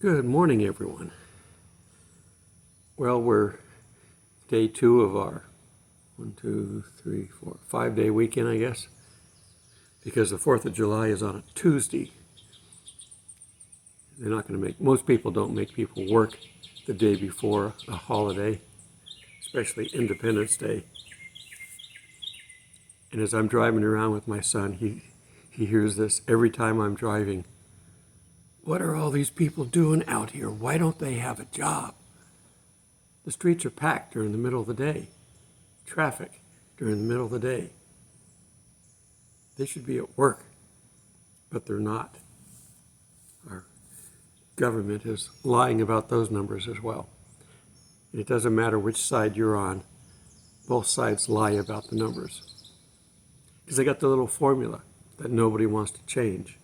Good morning, everyone. Well, we're day 2 of our 5-day weekend, I guess, because the 4th of July is on a Tuesday. They're not going to most people don't make people work the day before a holiday, especially Independence Day. And as I'm driving around with my son, he hears this every time I'm driving. What are all these people doing out here? Why don't they have a job? The streets are packed during the middle of the day. Traffic during the middle of the day. They should be at work, but they're not. Our government is lying about those numbers as well. And it doesn't matter which side you're on. Both sides lie about the numbers. Because they got the little formula that nobody wants to change.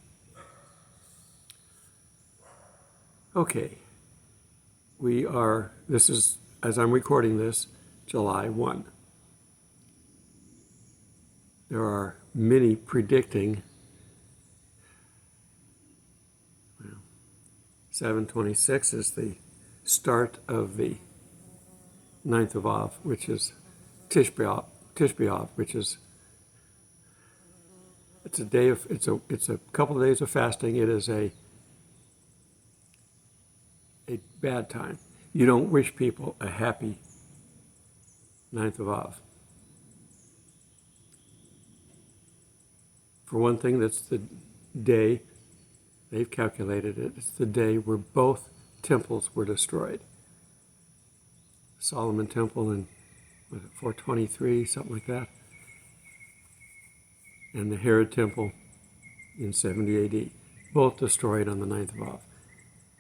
Okay, this is, as I'm recording this, July 1. There are many predicting 7/26 is the start of the 9th of Av, which is Tish B'Av, which is it's a couple of days of fasting. It is a bad time. You don't wish people a happy 9th of Av. For one thing, that's the day, they've calculated it, it's the day where both temples were destroyed. Solomon Temple in 423, something like that, and the Herod Temple in 70 AD, both destroyed on the 9th of Av.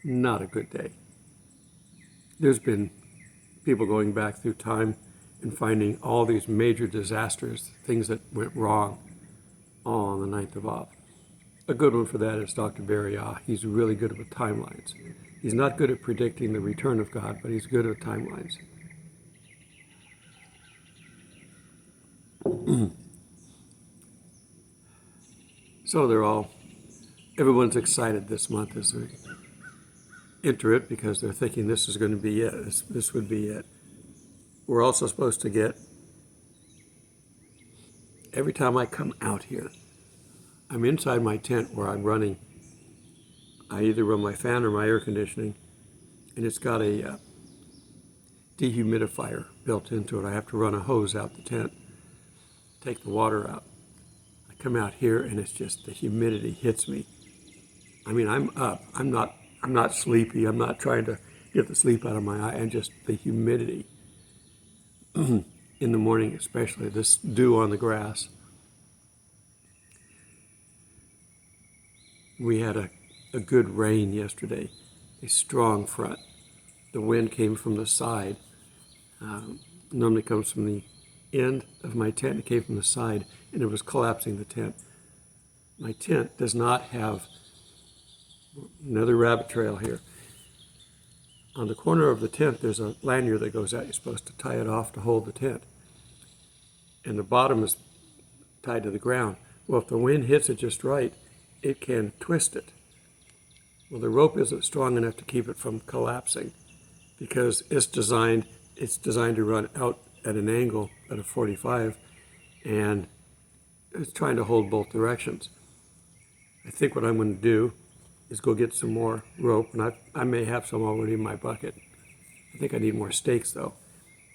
Not a good day. There's been people going back through time and finding all these major disasters, things that went wrong, all on the 9th of Av. A good one for that is Dr. Barry. He's really good with timelines. He's not good at predicting the return of God, but he's good at timelines. So everyone's excited this month as they enter it because they're thinking this is going to be it. This would be it. We're also supposed to get, every time I come out here, I'm inside my tent where I'm running. I either run my fan or my air conditioning, and it's got a dehumidifier built into it. I have to run a hose out the tent, take the water out. I come out here and it's just the humidity hits me. I mean, I'm up. I'm not sleepy. I'm not trying to get the sleep out of my eye. And just the humidity in the morning, especially this dew on the grass. We had a good rain yesterday, a strong front. The wind came from the side. Normally comes from the end of my tent. It came from the side, and it was collapsing the tent. My tent does not have another rabbit trail here. On the corner of the tent, there's a lanyard that goes out. You're supposed to tie it off to hold the tent. And the bottom is tied to the ground. Well, if the wind hits it just right, it can twist it. Well, the rope isn't strong enough to keep it from collapsing because it's designed to run out at an angle at a 45, and it's trying to hold both directions. I think what I'm going to do is go get some more rope, and I may have some already in my bucket. I think I need more stakes though.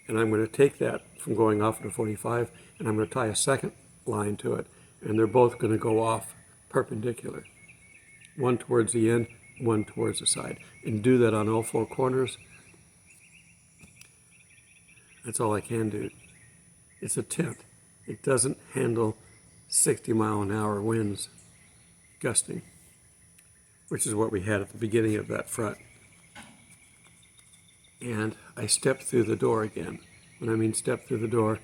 And I'm going to take that from going off at a 45, and I'm going to tie a second line to it, and they're both going to go off perpendicular. One towards the end, one towards the side. And do that on all 4 corners. That's all I can do. It's a tent. It doesn't handle 60-mile-an-hour winds gusting, which is what we had at the beginning of that front. And I stepped through the door again. When I mean step through the door,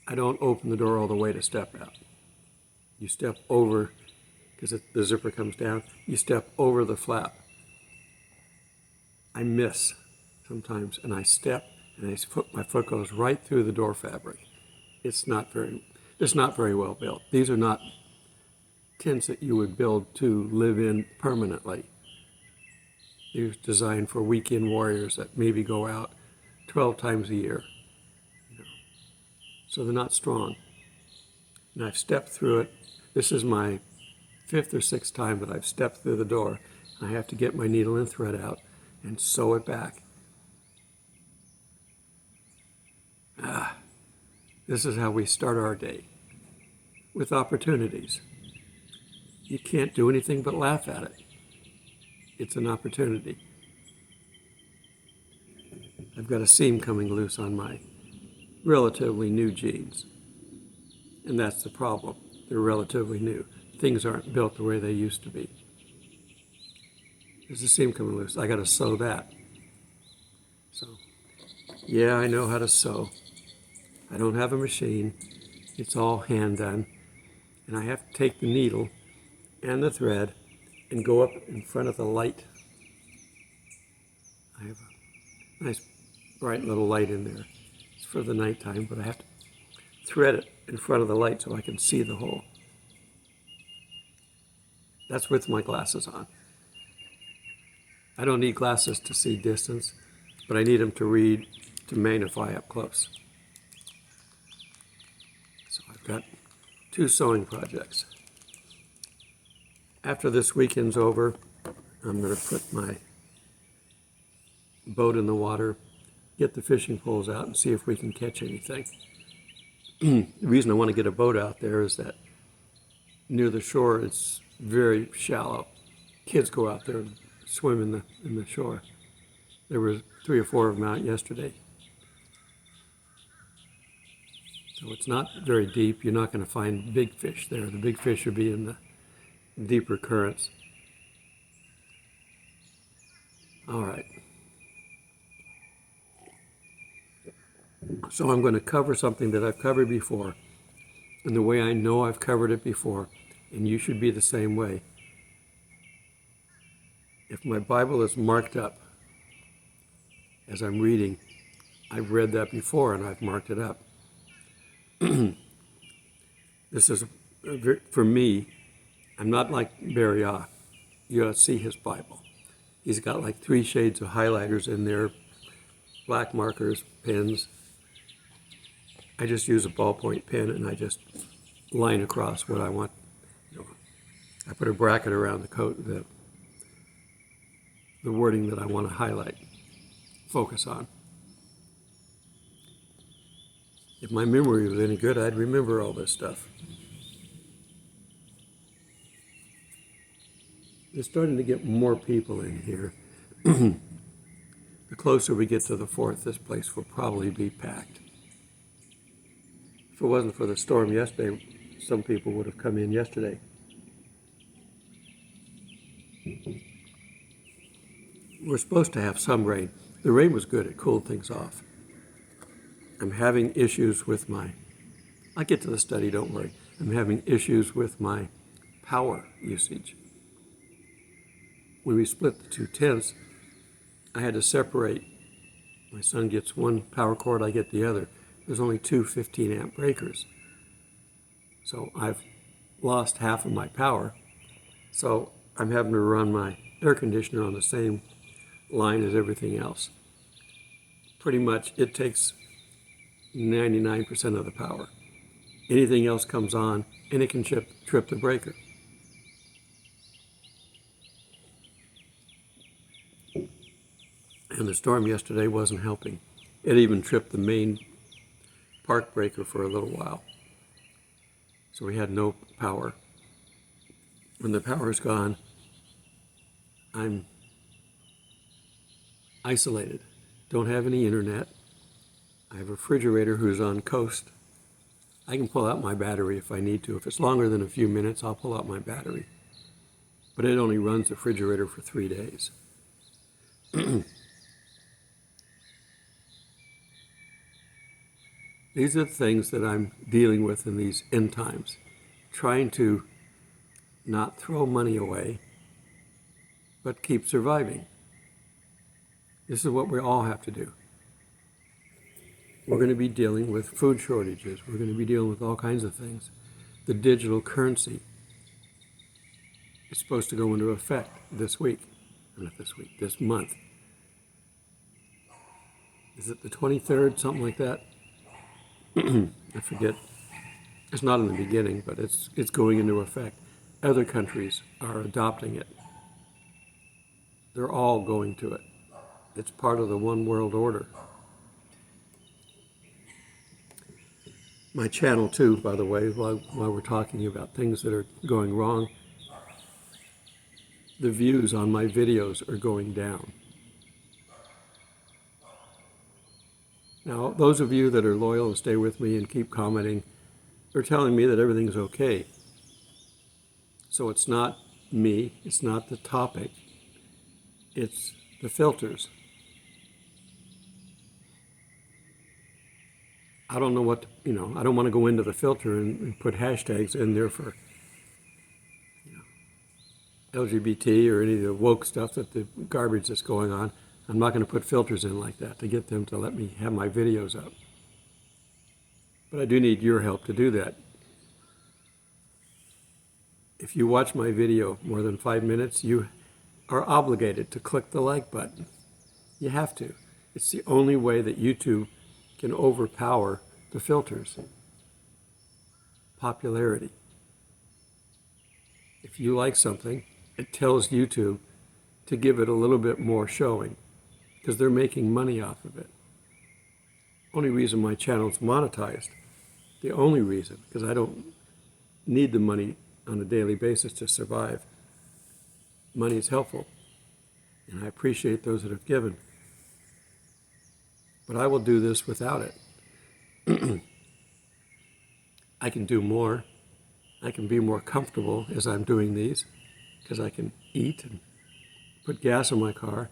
I don't open the door all the way to step out. You step over, because the zipper comes down, you step over the flap. I miss sometimes, and I step, and my foot goes right through the door fabric. It's not very well built. These are not tents that you would build to live in permanently. They're designed for weekend warriors that maybe go out 12 times a year. So they're not strong. And I've stepped through it. This is my 5th or 6th time that I've stepped through the door. I have to get my needle and thread out and sew it back. This is how we start our day, with opportunities. You can't do anything but laugh at it. It's an opportunity. I've got a seam coming loose on my relatively new jeans. And that's the problem. They're relatively new. Things aren't built the way they used to be. There's a seam coming loose. I got to sew that. So, yeah, I know how to sew. I don't have a machine. It's all hand done. And I have to take the needle and the thread and go up in front of the light. I have a nice bright little light in there. It's for the nighttime, but I have to thread it in front of the light so I can see the hole. That's with my glasses on. I don't need glasses to see distance, but I need them to read, to magnify up close. So I've got 2 sewing projects. After this weekend's over, I'm going to put my boat in the water, get the fishing poles out, and see if we can catch anything. The reason I want to get a boat out there is that near the shore it's very shallow. Kids go out there and swim in the shore. There were 3 or 4 of them out yesterday. So it's not very deep. You're not going to find big fish there. The big fish will be in the deeper currents. All right. So I'm going to cover something that I've covered before, and the way I know I've covered it before, and you should be the same way. If my Bible is marked up as I'm reading, I've read that before and I've marked it up. This is, for me, I'm not like Beria. You ought to see his Bible. He's got like 3 shades of highlighters in there, black markers, pens. I just use a ballpoint pen and I just line across what I want. I put a bracket around the coat, the wording that I want to highlight, focus on. If my memory was any good, I'd remember all this stuff. There's starting to get more people in here. The closer we get to the 4th, this place will probably be packed. If it wasn't for the storm yesterday, some people would have come in yesterday. We're supposed to have some rain. The rain was good. It cooled things off. I'm having issues with I'll get to the study, don't worry. I'm having issues with my power usage. When we split the 2 tents, I had to separate. My son gets one power cord, I get the other. There's only 2 15-amp breakers. So I've lost half of my power. So I'm having to run my air conditioner on the same line as everything else. Pretty much it takes 99% of the power. Anything else comes on and it can trip the breaker. And the storm yesterday wasn't helping. It even tripped the main park breaker for a little while. So we had no power. When the power's gone, I'm isolated. Don't have any internet. I have a refrigerator who's on coast. I can pull out my battery if I need to. If it's longer than a few minutes, I'll pull out my battery. But it only runs the refrigerator for 3 days. These are the things that I'm dealing with in these end times. Trying to not throw money away, but keep surviving. This is what we all have to do. We're going to be dealing with food shortages. We're going to be dealing with all kinds of things. The digital currency is supposed to go into effect this week. not this week, this month. Is it the 23rd, something like that? I forget. It's not in the beginning, but it's going into effect. Other countries are adopting it. They're all going to it. It's part of the one world order. My channel too, by the way, while we're talking about things that are going wrong, the views on my videos are going down. Now, those of you that are loyal and stay with me and keep commenting are telling me that everything's okay. So it's not me, it's not the topic, it's the filters. I don't know what, I don't want to go into the filter and put hashtags in there for LGBT or any of the woke stuff, that the garbage that's going on. I'm not going to put filters in like that to get them to let me have my videos up. But I do need your help to do that. If you watch my video more than 5 minutes, you are obligated to click the like button. You have to. It's the only way that YouTube can overpower the filters. Popularity. If you like something, it tells YouTube to give it a little bit more showing, because they're making money off of it. Only reason my channel's monetized, the only reason, because I don't need the money on a daily basis to survive. Money is helpful, and I appreciate those that have given. But I will do this without it. I can do more. I can be more comfortable as I'm doing these, because I can eat and put gas in my car.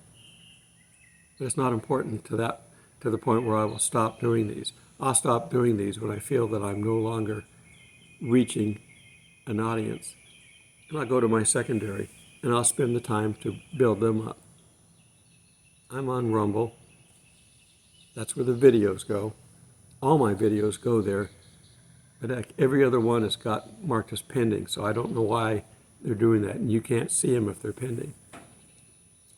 But it's not important to the point where I will stop doing these. I'll stop doing these when I feel that I'm no longer reaching an audience. And I'll go to my secondary, and I'll spend the time to build them up. I'm on Rumble. That's where the videos go. All my videos go there, but every other one has got marked as pending, so I don't know why they're doing that, and you can't see them if they're pending.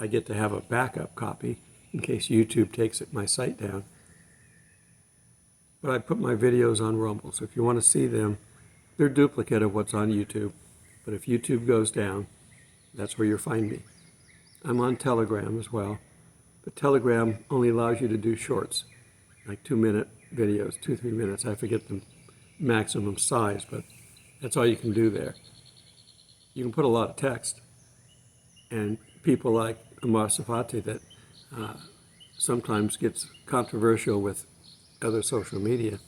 I get to have a backup copy in case YouTube takes my site down. But I put my videos on Rumble, so if you want to see them, they're duplicate of what's on YouTube. But if YouTube goes down, that's where you'll find me. I'm on Telegram as well, but Telegram only allows you to do shorts, like 2-minute videos, 2-3 minutes. I forget the maximum size, but that's all you can do there. You can put a lot of text, and people like Amar Safati that sometimes gets controversial with other social media,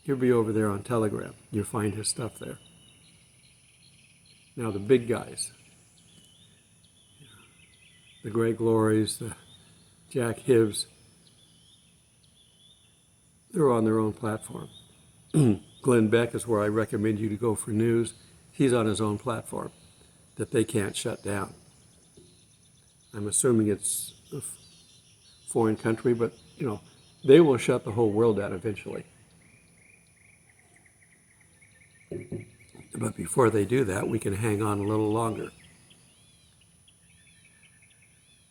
he'll be over there on Telegram. You'll find his stuff there. Now the big guys, the Greg Glories, the Jack Hibbs, they're on their own platform. Glenn Beck is where I recommend you to go for news. He's on his own platform that they can't shut down. I'm assuming it's a foreign country, but they will shut the whole world down eventually. But before they do that, we can hang on a little longer.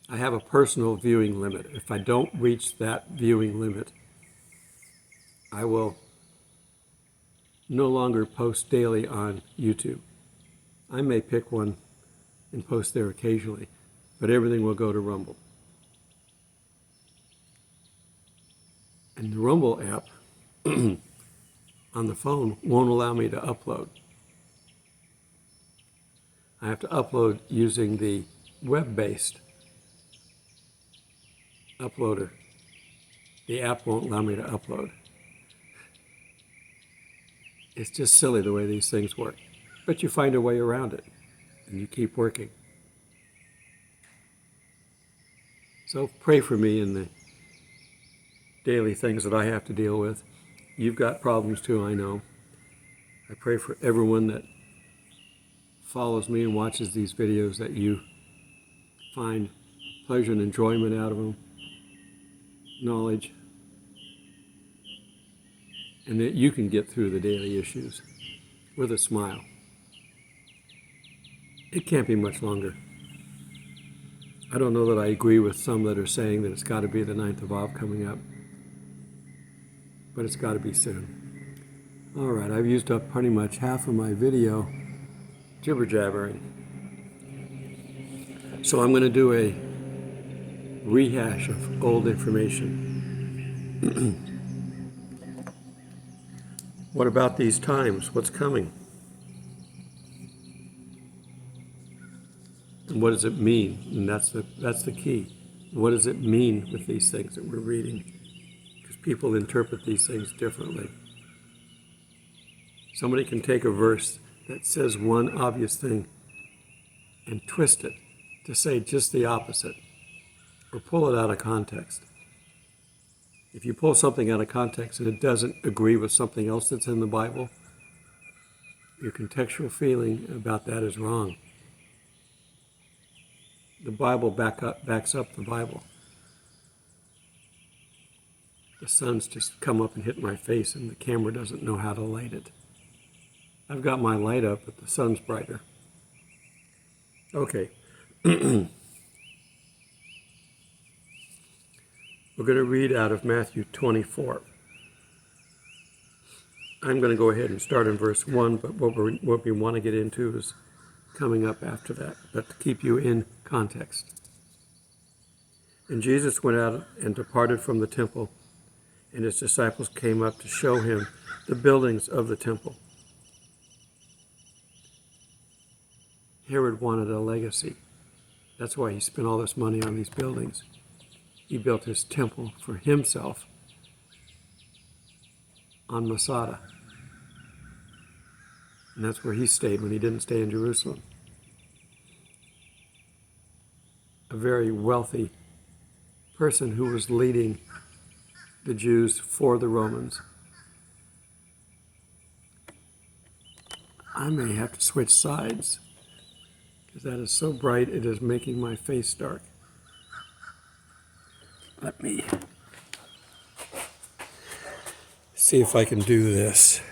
I have a personal viewing limit. If I don't reach that viewing limit, I will no longer post daily on YouTube. I may pick one and post there occasionally, but everything will go to Rumble. And the Rumble app on the phone won't allow me to upload. I have to upload using the web-based uploader. The app won't allow me to upload. It's just silly the way these things work. But you find a way around it, and you keep working. So pray for me in the daily things that I have to deal with. You've got problems too, I know. I pray for everyone that follows me and watches these videos, that you find pleasure and enjoyment out of them, knowledge, and that you can get through the daily issues with a smile. It can't be much longer. I don't know that I agree with some that are saying that it's got to be the 9th of Av coming up, but it's got to be soon. All right, I've used up pretty much half of my video jibber-jabbering. So I'm going to do a rehash of old information. What about these times? What's coming? And what does it mean? And that's the key. What does it mean with these things that we're reading? Because people interpret these things differently. Somebody can take a verse that says one obvious thing and twist it to say just the opposite, or pull it out of context. If you pull something out of context and it doesn't agree with something else that's in the Bible, your contextual feeling about that is wrong. The Bible backs up the Bible. The sun's just come up and hit my face and the camera doesn't know how to light it. I've got my light up, but the sun's brighter. Okay. We're going to read out of Matthew 24. I'm going to go ahead and start in verse 1, but what we want to get into is coming up after that, but to keep you in context. And Jesus went out and departed from the temple, and his disciples came up to show him the buildings of the temple. Herod wanted a legacy. That's why he spent all this money on these buildings. He built his temple for himself on Masada. And that's where he stayed when he didn't stay in Jerusalem. A very wealthy person who was leading the Jews for the Romans. I may have to switch sides, because that is so bright it is making my face dark. Let me see if I can do this.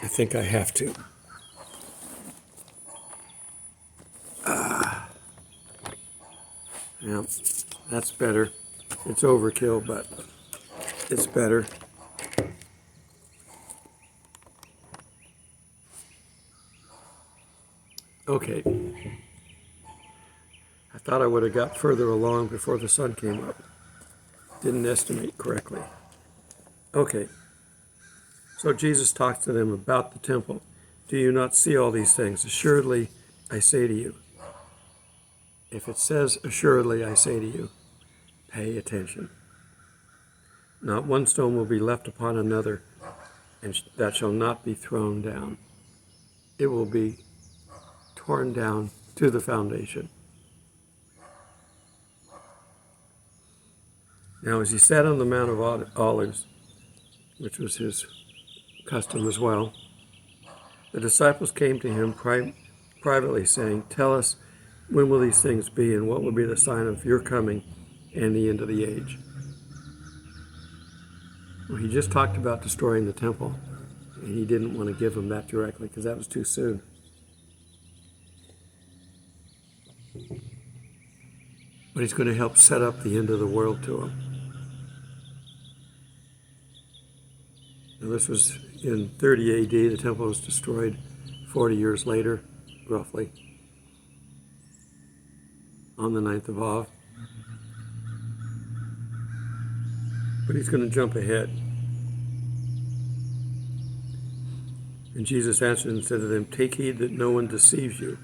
I think I have to. Yeah, that's better. It's overkill, but it's better. Okay. I thought I would have got further along before the sun came up. Didn't estimate correctly. Okay. So Jesus talks to them about the temple. Do you not see all these things? Assuredly, I say to you. If it says, assuredly, I say to you, pay attention. Not one stone will be left upon another, and that shall not be thrown down. It will be torn down to the foundation. Now, as he sat on the Mount of Olives, which was his custom as well, the disciples came to him privately, saying, tell us, when will these things be, and what will be the sign of your coming and the end of the age? Well, he just talked about destroying the temple, and he didn't want to give them that directly because that was too soon. But he's going to help set up the end of the world to them. Now, this was in 30 AD. The temple was destroyed 40 years later, roughly, on the 9th of Av. But he's going to jump ahead. And Jesus answered and said to them, take heed that no one deceives you,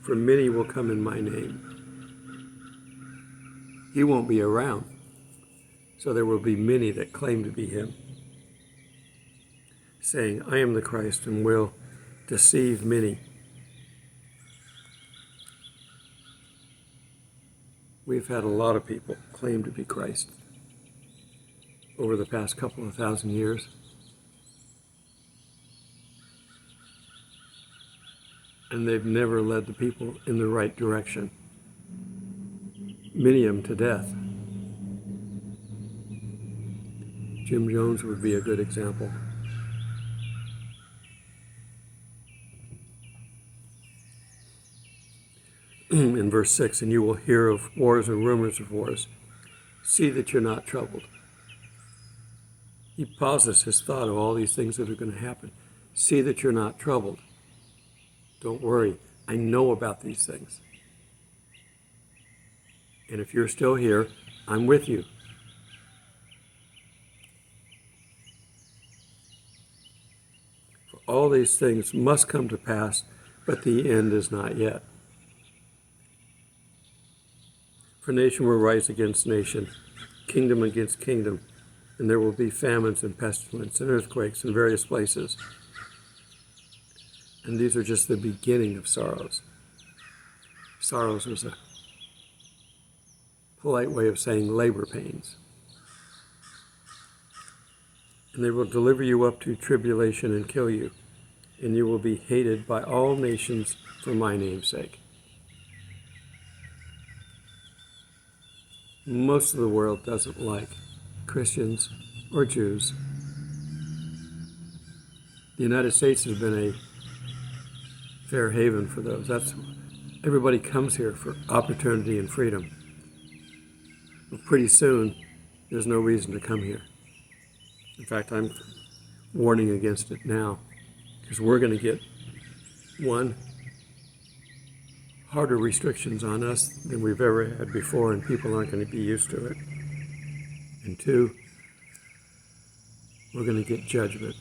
for many will come in my name. He won't be around, so there will be many that claim to be him, saying, I am the Christ, and will deceive many. We've had a lot of people claim to be Christ over the past couple of thousand years. And they've never led the people in the right direction. Many of them to death. Jim Jones would be a good example. in verse 6, and you will hear of wars and rumors of wars. See that you're not troubled. He pauses his thought of all these things that are going to happen. See that you're not troubled. Don't worry. I know about these things. And if you're still here, I'm with you. For all these things must come to pass, but the end is not yet. For nation will rise against nation, kingdom against kingdom, and there will be famines and pestilence and earthquakes in various places. And these are just the beginning of sorrows. Sorrows was a polite way of saying labor pains. And they will deliver you up to tribulation and kill you, and you will be hated by all nations for my name's sake. Most of the world doesn't like Christians or Jews. The United States has been a fair haven for those. Everybody comes here for opportunity and freedom. But pretty soon, there's no reason to come here. In fact, I'm warning against it now, because we're going to get, one, harder restrictions on us than we've ever had before, and people aren't going to be used to it. And two, we're going to get judgment.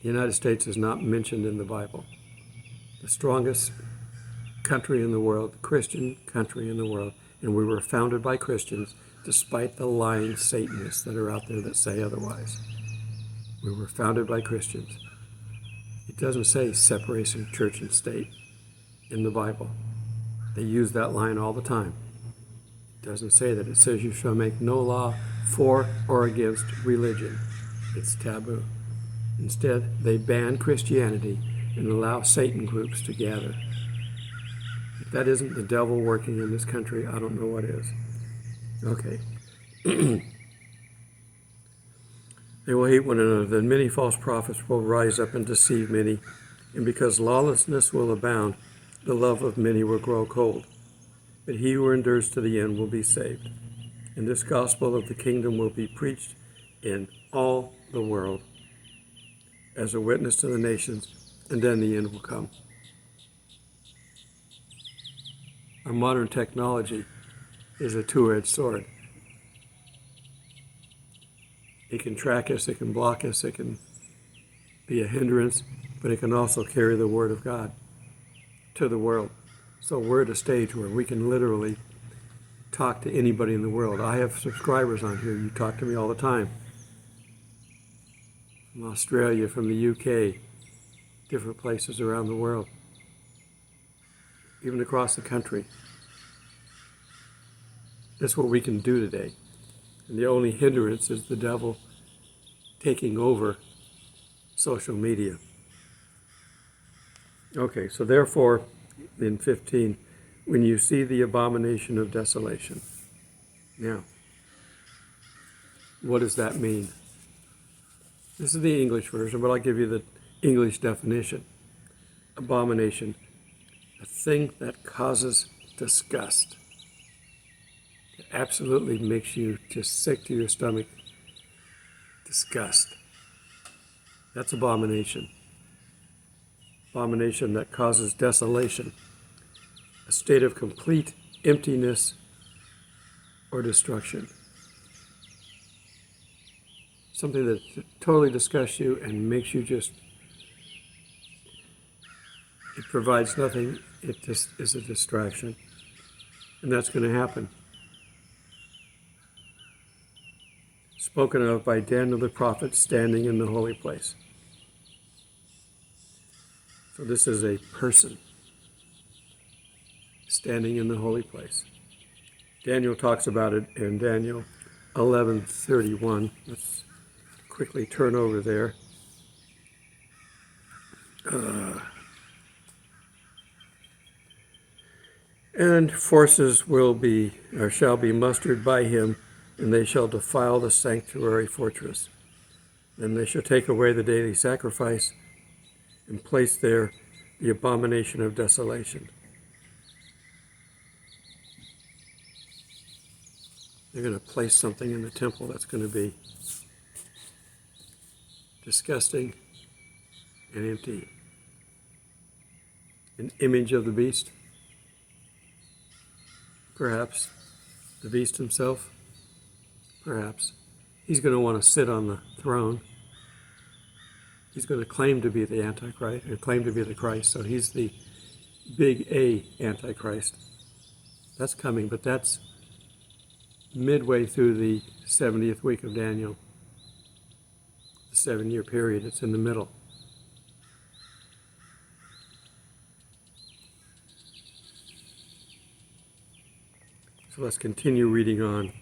The United States is not mentioned in the Bible. The strongest country in the world, the Christian country in the world, and we were founded by Christians, despite the lying Satanists that are out there that say otherwise. We were founded by Christians. It doesn't say separation of church and state in the Bible. They use that line all the time. It doesn't say that. It says you shall make no law for or against religion. It's taboo. Instead, they ban Christianity and allow Satan groups to gather. If that isn't the devil working in this country, I don't know what is. Okay. They will hate one another. Then many false prophets will rise up and deceive many. And because lawlessness will abound, the love of many will grow cold. But he who endures to the end will be saved. And this gospel of the kingdom will be preached in all the world as a witness to the nations, and then the end will come. Our modern technology is a two-edged sword. It can track us, it can block us, it can be a hindrance, but it can also carry the word of God to the world. So we're at a stage where we can literally talk to anybody in the world. I have subscribers on here. You talk to me all the time. From Australia, from the UK, different places around the world, even across the country. That's what we can do today. And the only hindrance is the devil taking over social media. Okay, so therefore, in 15, when you see the abomination of desolation. Now, what does that mean? This is the English version, but I'll give you the English definition. Abomination, a thing that causes disgust. It absolutely makes you just sick to your stomach. Disgust. That's abomination. Abomination that causes desolation. A state of complete emptiness or destruction. Something that totally disgusts you and makes you just, it provides nothing, it just is a distraction. And that's going to happen. Spoken of by Daniel the prophet standing in the holy place. So this is a person standing in the holy place. Daniel talks about it in Daniel 11:31. Let's quickly turn over there. And forces will be, or shall be mustered by him, and they shall defile the sanctuary fortress. Then they shall take away the daily sacrifice and place there the abomination of desolation. They're going to place something in the temple that's going to be disgusting and empty. An image of the beast? Perhaps. The beast himself? Perhaps. He's going to want to sit on the throne. He's going to claim to be the Antichrist, or claim to be the Christ, so he's the big A Antichrist. That's coming, but that's midway through the 70th week of Daniel. The 7-year period, it's in the middle. So let's continue reading on.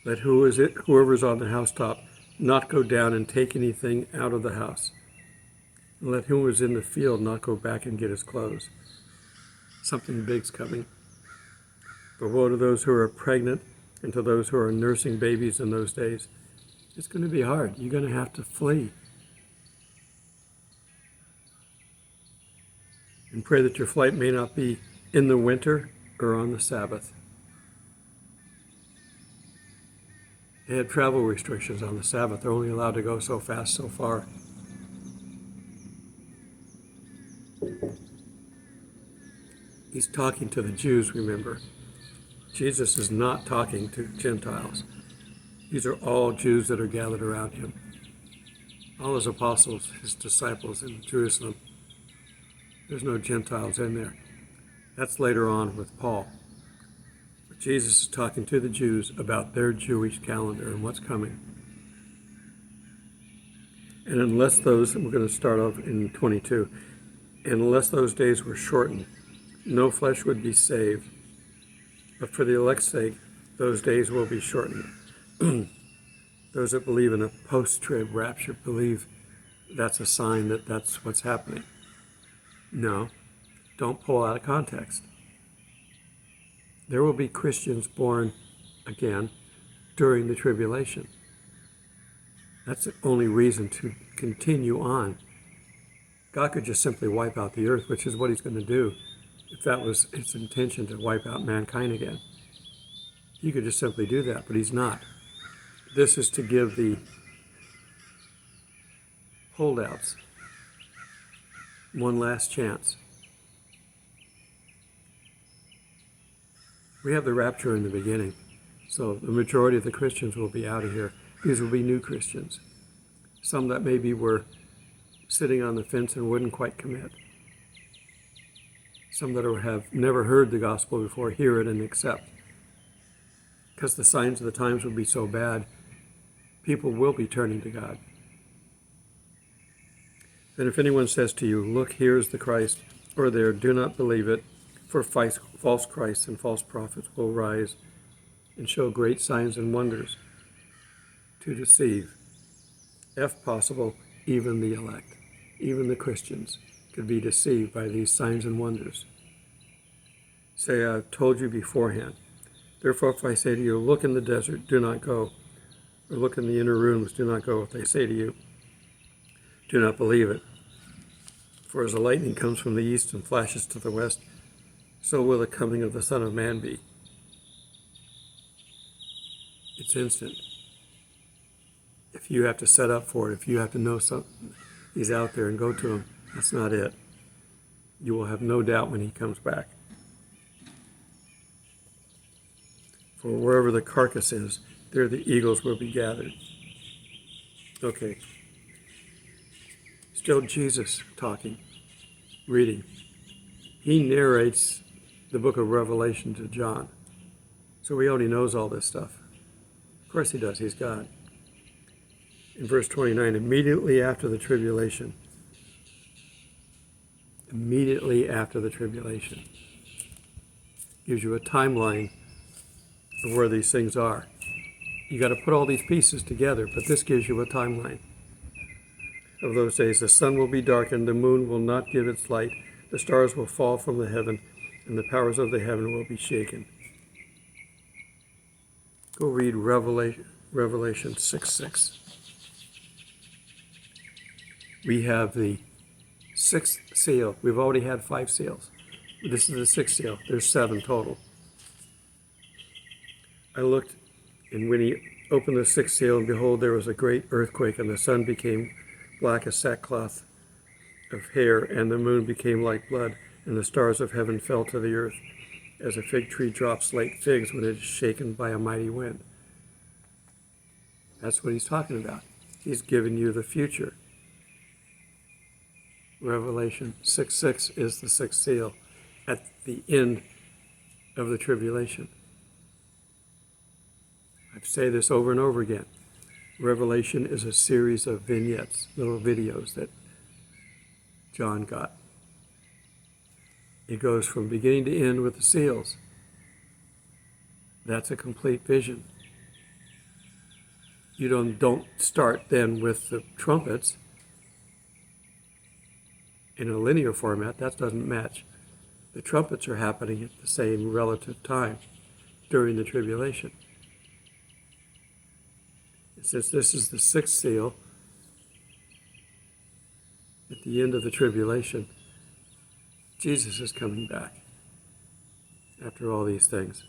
Let whoever's on the housetop not go down and take anything out of the house. And let whoever's in the field not go back and get his clothes. Something big's coming. But woe to those who are pregnant and to those who are nursing babies in those days. It's going to be hard. You're going to have to flee. And pray that your flight may not be in the winter or on the Sabbath. They had travel restrictions on the Sabbath. They're only allowed to go so fast, so far. He's talking to the Jews, remember. Jesus is not talking to Gentiles. These are all Jews that are gathered around him. All his apostles, his disciples in Jerusalem. There's no Gentiles in there. That's later on with Paul. But Jesus is talking to the Jews about their Jewish calendar and what's coming. And unless those, we're going to start off in 22, and unless those days were shortened, no flesh would be saved. But for the elect's sake, those days will be shortened. Those that believe in a post-trib rapture believe that's a sign that that's what's happening. No, don't pull out of context. There will be Christians born again during the tribulation. That's the only reason to continue on. God could just simply wipe out the earth, which is what he's going to do. If that was his intention, to wipe out mankind again, he could just simply do that, but he's not. This is to give the holdouts one last chance. We have the rapture in the beginning, so the majority of the Christians will be out of here. These will be new Christians. Some that maybe were sitting on the fence and wouldn't quite commit. Some that have never heard the gospel before hear it and accept. Because the signs of the times will be so bad, people will be turning to God. Then if anyone says to you, look, here's the Christ, or there, do not believe it, for false Christs and false prophets will rise and show great signs and wonders to deceive, if possible, even the elect, even the Christians could be deceived by these signs and wonders. Say, I've told you beforehand. Therefore, if I say to you, look in the desert, do not go. Or look in the inner rooms, do not go. If they say to you, do not believe it. For as the lightning comes from the east and flashes to the west, so will the coming of the Son of Man be. It's instant. If you have to set up for it, if you have to know something, he's out there and go to him, that's not it. You will have no doubt when he comes back. For wherever the carcass is, there the eagles will be gathered. Okay. Still Jesus talking, reading. He narrates the book of Revelation to John. So he already knows all this stuff. Of course he does, he's God. In verse 29, immediately after the tribulation. Immediately after the tribulation. Gives you a timeline of where these things are. You got to put all these pieces together, but this gives you a timeline of those days. The sun will be darkened, the moon will not give its light, the stars will fall from the heaven, and the powers of the heaven will be shaken. Go read Revelation 6:6. We have the sixth seal. We've already had 5 seals. This is the 6th seal. There's 7 total. I looked, and when he opened the sixth seal, and behold, there was a great earthquake, and the sun became black as sackcloth of hair, and the moon became like blood, and the stars of heaven fell to the earth, as a fig tree drops late figs when it is shaken by a mighty wind. That's what he's talking about. He's giving you the future. Revelation 6:6 is the sixth seal at the end of the tribulation. I say this over and over again. Revelation is a series of vignettes, little videos that John got. It goes from beginning to end with the seals. That's a complete vision. You don't start then with the trumpets in a linear format. That doesn't match. The trumpets are happening at the same relative time during the tribulation. And since this is the sixth seal, at the end of the tribulation, Jesus is coming back after all these things.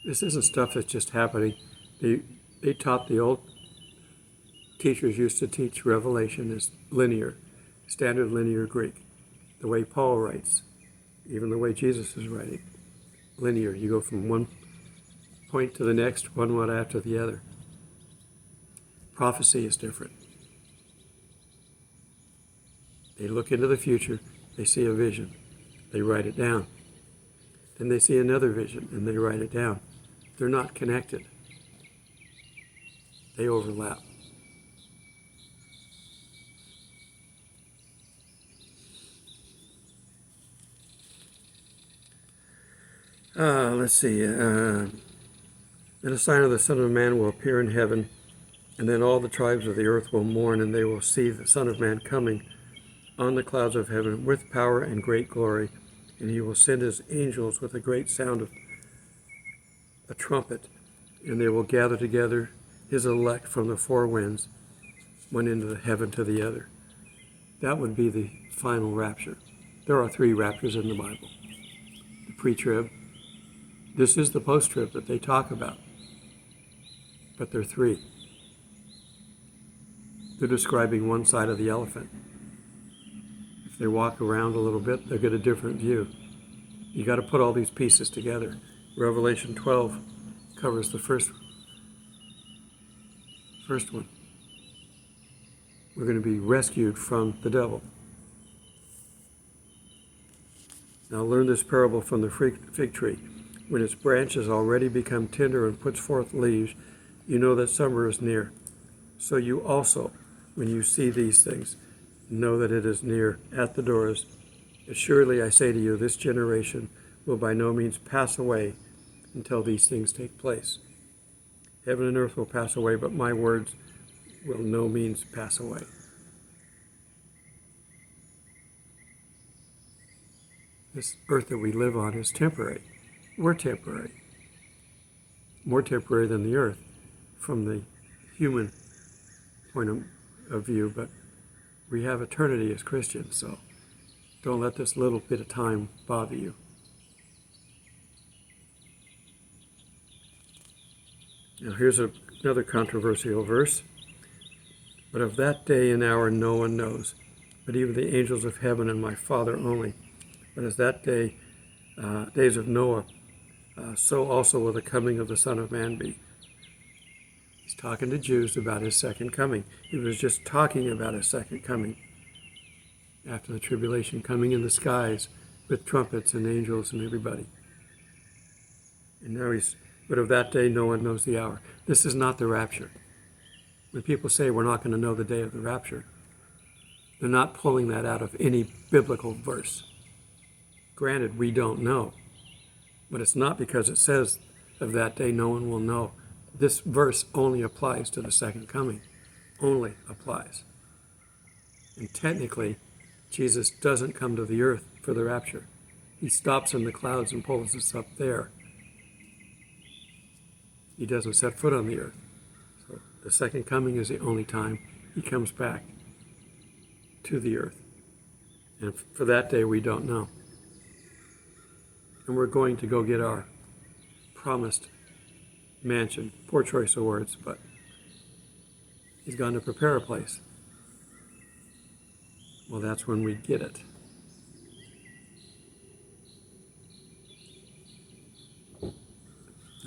This isn't stuff that's just happening. They taught, the old teachers used to teach Revelation as linear, standard linear Greek, the way Paul writes, even the way Jesus is writing. Linear, you go from one point to the next, one after the other. Prophecy is different. They look into the future, they see a vision, they write it down. Then they see another vision and they write it down. They're not connected. They overlap. Let's see. Then a sign of the Son of Man will appear in heaven, and then all the tribes of the earth will mourn, and they will see the Son of Man coming on the clouds of heaven with power and great glory, and he will send his angels with a great sound of a trumpet, and they will gather together his elect from the four winds, one end of the heaven to the other. That would be the final rapture. There are three raptures in the Bible. The pre-trib. This is the post-trib that they talk about. But there are three. They're describing one side of the elephant. If they walk around a little bit, they'll get a different view. You got to put all these pieces together. Revelation 12 covers the first one. We're going to be rescued from the devil. Now learn this parable from the fig tree. When its branches already become tender and puts forth leaves, you know that summer is near. So you also, when you see these things, know that it is near at the doors. Assuredly I say to you, this generation will by no means pass away until these things take place. Heaven and earth will pass away, but my words will no means pass away. This earth that we live on is temporary. We're temporary. More temporary than the earth from the human point of view, but we have eternity as Christians, so don't let this little bit of time bother you. Now here's another controversial verse. But of that day and hour no one knows, but even the angels of heaven and my Father only. But as that day, days of Noah, so also will the coming of the Son of Man be. He's talking to Jews about his second coming. He was just talking about his second coming after the tribulation, coming in the skies with trumpets and angels and everybody. And now but of that day no one knows the hour. This is not the rapture. When people say we're not going to know the day of the rapture, they're not pulling that out of any biblical verse. Granted, we don't know, but it's not because it says of that day no one will know. This verse only applies to the second coming, only applies. And technically, Jesus doesn't come to the earth for the rapture. He stops in the clouds and pulls us up there. He doesn't set foot on the earth. So the second coming is the only time he comes back to the earth. And for that day, we don't know. And we're going to go get our promised mansion. Poor choice of words, but he's gone to prepare a place. Well, that's when we get it. And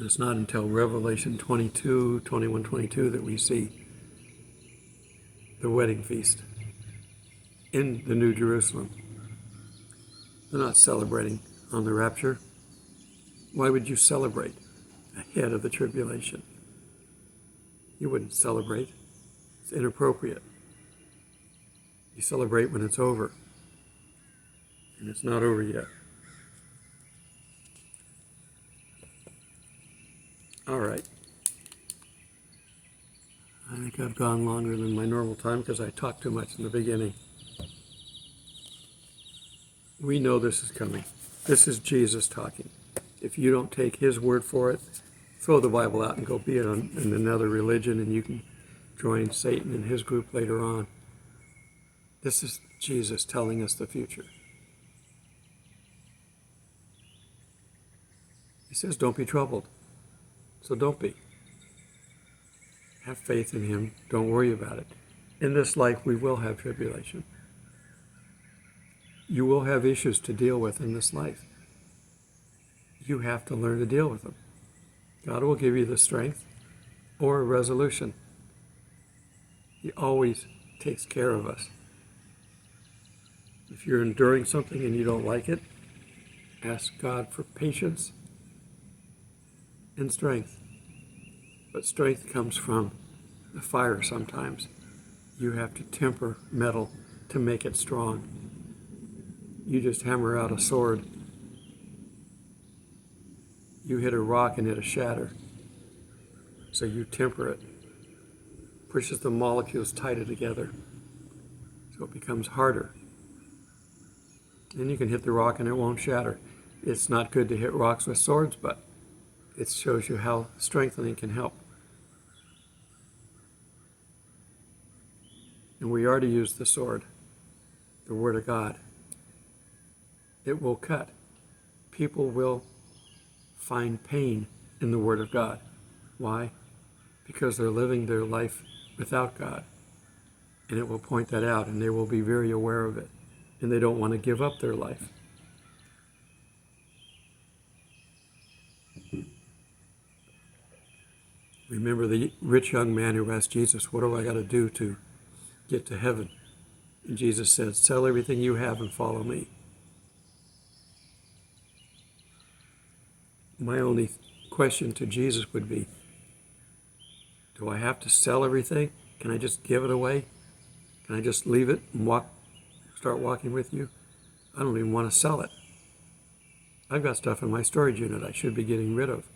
it's not until Revelation 22, 21, 22 that we see the wedding feast in the New Jerusalem. They're not celebrating on the rapture. Why would you celebrate ahead of the tribulation? You wouldn't celebrate. It's inappropriate. You celebrate when it's over. And it's not over yet. All right. I think I've gone longer than my normal time because I talked too much in the beginning. We know this is coming. This is Jesus talking. If you don't take his word for it, throw the Bible out and go be it in another religion, and you can join Satan and his group later on. This is Jesus telling us the future. He says, don't be troubled. So don't be. Have faith in him. Don't worry about it. In this life, we will have tribulation. You will have issues to deal with in this life. You have to learn to deal with them. God will give you the strength or a resolution. He always takes care of us. If you're enduring something and you don't like it, ask God for patience and strength. But strength comes from the fire sometimes. You have to temper metal to make it strong. You just hammer out a sword. You hit a rock and it'll shatter. So you temper it. Pushes the molecules tighter together. So it becomes harder. Then you can hit the rock and it won't shatter. It's not good to hit rocks with swords, but it shows you how strengthening can help. And we are to use the sword, the Word of God. It will cut. People will find pain in the Word of God. Why? Because they're living their life without God. And it will point that out, and they will be very aware of it. And they don't want to give up their life. Remember the rich young man who asked Jesus, what do I got to do to get to heaven? And Jesus said, sell everything you have and follow me. My only question to Jesus would be, do I have to sell everything? Can I just give it away? Can I just leave it and start walking with you? I don't even want to sell it. I've got stuff in my storage unit I should be getting rid of.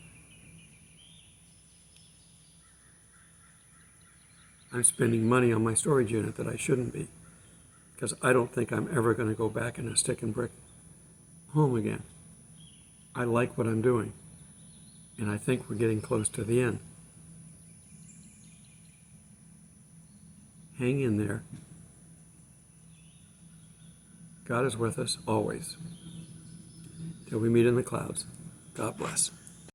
I'm spending money on my storage unit that I shouldn't be, because I don't think I'm ever going to go back in a stick and brick home again. I like what I'm doing, and I think we're getting close to the end. Hang in there. God is with us always. Till we meet in the clouds. God bless.